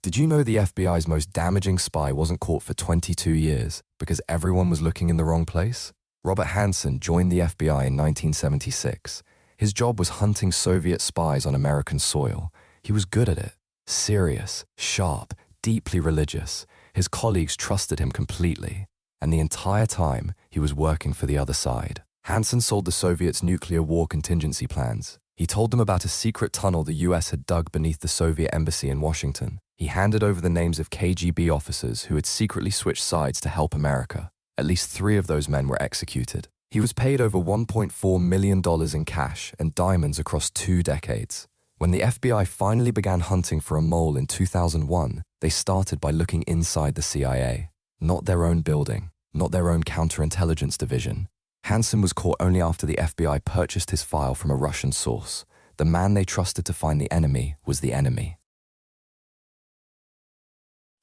Did you know the FBI's most damaging spy wasn't caught for 22 years because everyone was looking in the wrong place? Robert Hanssen joined the FBI in 1976. His job was hunting Soviet spies on American soil. He was good at it. Serious, sharp, deeply religious. His colleagues trusted him completely. And the entire time, he was working for the other side. Hanssen sold the Soviets nuclear war contingency plans. He told them about a secret tunnel the US had dug beneath the Soviet embassy in Washington. He handed over the names of KGB officers who had secretly switched sides to help America. At least 3 of those men were executed. He was paid over $1.4 million in cash and diamonds across 2 decades. When the FBI finally began hunting for a mole in 2001, they started by looking inside the CIA. Not their own building, not their own counterintelligence division. Hanssen was caught only after the FBI purchased his file from a Russian source. The man they trusted to find the enemy was the enemy.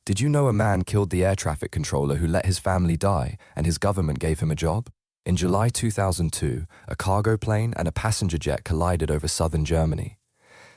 Did you know a man killed the air traffic controller who let his family die and his government gave him a job? In July 2002, a cargo plane and a passenger jet collided over southern Germany.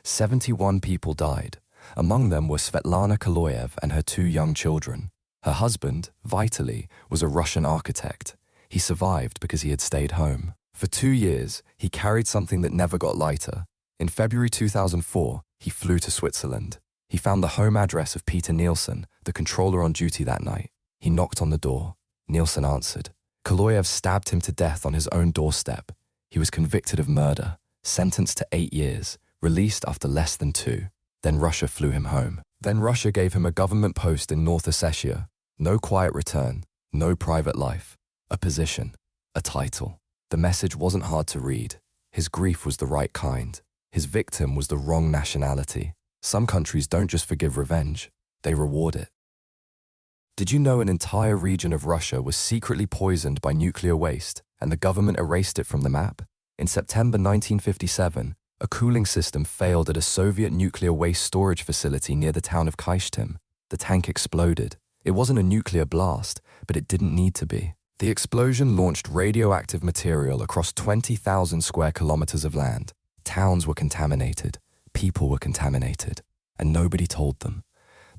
71 people died. Among them were Svetlana Kaloyev and her 2 young children. Her husband, Vitaly, was a Russian architect. He survived because he had stayed home. For 2 years, he carried something that never got lighter. In February 2004, he flew to Switzerland. He found the home address of Peter Nielsen, the controller on duty that night. He knocked on the door. Nielsen answered. Kaloyev stabbed him to death on his own doorstep. He was convicted of murder, sentenced to 8 years, released after less than 2. Then Russia flew him home. Then Russia gave him a government post in North Ossetia. No quiet return, no private life. A position, a title. The message wasn't hard to read. His grief was the right kind. His victim was the wrong nationality. Some countries don't just forgive revenge, they reward it. Did you know an entire region of Russia was secretly poisoned by nuclear waste and the government erased it from the map? In September 1957, a cooling system failed at a Soviet nuclear waste storage facility near the town of Kyshtym. The tank exploded. It wasn't a nuclear blast, but it didn't need to be. The explosion launched radioactive material across 20,000 square kilometers of land. Towns were contaminated. People were contaminated, and nobody told them.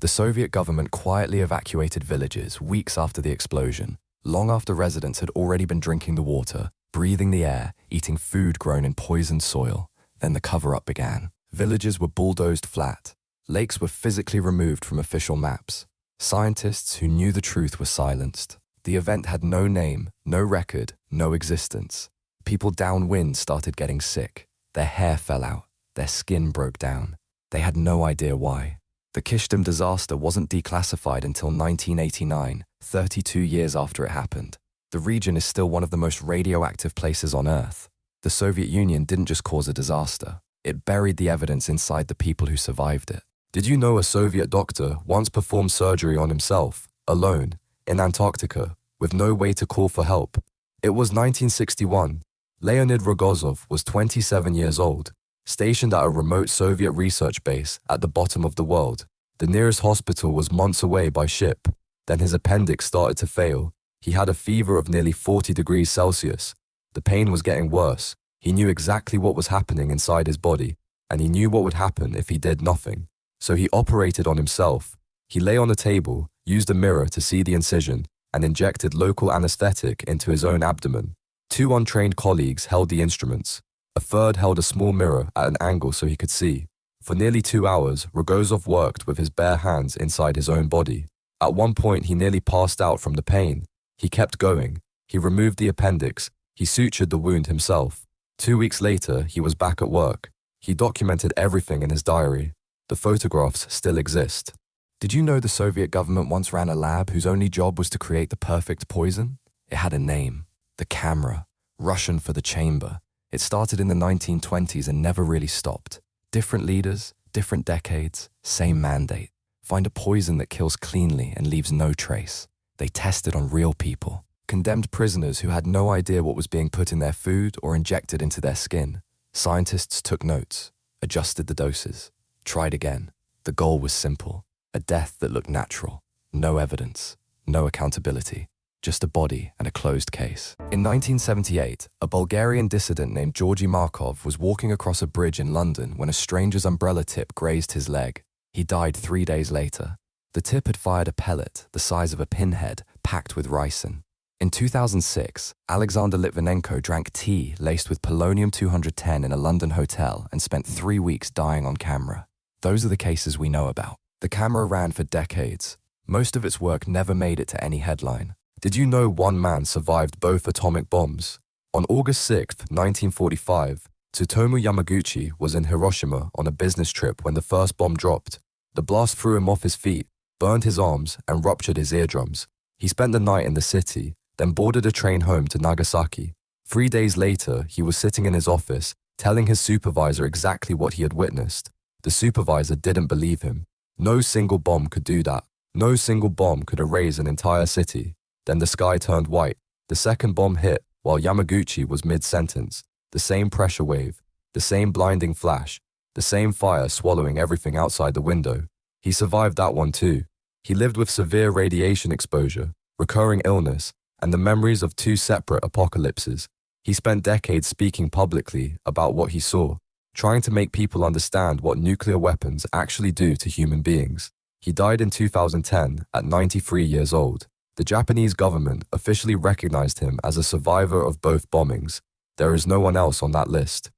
The Soviet government quietly evacuated villages weeks after the explosion, long after residents had already been drinking the water, breathing the air, eating food grown in poisoned soil. Then the cover-up began. Villages were bulldozed flat. Lakes were physically removed from official maps. Scientists who knew the truth were silenced. The event had no name, no record, no existence. People downwind started getting sick. Their hair fell out. Their skin broke down. They had no idea why. The Kyshtym disaster wasn't declassified until 1989, 32 years after it happened. The region is still one of the most radioactive places on Earth. The Soviet Union didn't just cause a disaster. It buried the evidence inside the people who survived it. Did you know a Soviet doctor once performed surgery on himself, alone, in Antarctica, with no way to call for help? It was 1961. Leonid Rogozov was 27 years old. Stationed at a remote Soviet research base at the bottom of the world. The nearest hospital was months away by ship. Then his appendix started to fail. He had a fever of nearly 40 degrees Celsius. The pain was getting worse. He knew exactly what was happening inside his body, and he knew what would happen if he did nothing. So he operated on himself. He lay on a table, used a mirror to see the incision, and injected local anesthetic into his own abdomen. 2 untrained colleagues held the instruments. A third held a small mirror at an angle so he could see. For nearly 2 hours, Rogozov worked with his bare hands inside his own body. At one point, he nearly passed out from the pain. He kept going. He removed the appendix. He sutured the wound himself. 2 weeks later, he was back at work. He documented everything in his diary. The photographs still exist. Did you know the Soviet government once ran a lab whose only job was to create the perfect poison? It had a name. The camera. Russian for the chamber. It started in the 1920s and never really stopped. Different leaders, different decades, same mandate. Find a poison that kills cleanly and leaves no trace. They tested on real people. Condemned prisoners who had no idea what was being put in their food or injected into their skin. Scientists took notes, adjusted the doses, tried again. The goal was simple. A death that looked natural. No evidence, no accountability. Just a body and a closed case. In 1978, a Bulgarian dissident named Georgy Markov was walking across a bridge in London when a stranger's umbrella tip grazed his leg. He died 3 days later. The tip had fired a pellet the size of a pinhead packed with ricin. In 2006, Alexander Litvinenko drank tea laced with polonium-210 in a London hotel and spent 3 weeks dying on camera. Those are the cases we know about. The camera ran for decades. Most of its work never made it to any headline. Did you know one man survived both atomic bombs? On August 6, 1945, Tsutomu Yamaguchi was in Hiroshima on a business trip when the first bomb dropped. The blast threw him off his feet, burned his arms, and ruptured his eardrums. He spent the night in the city, then boarded a train home to Nagasaki. 3 days later, he was sitting in his office, telling his supervisor exactly what he had witnessed. The supervisor didn't believe him. No single bomb could do that. No single bomb could erase an entire city. Then the sky turned white. The second bomb hit while Yamaguchi was mid-sentence. The same pressure wave, the same blinding flash, the same fire swallowing everything outside the window. He survived that one too. He lived with severe radiation exposure, recurring illness, and the memories of 2 separate apocalypses. He spent decades speaking publicly about what he saw, trying to make people understand what nuclear weapons actually do to human beings. He died in 2010 at 93 years old. The Japanese government officially recognized him as a survivor of both bombings. There is no one else on that list.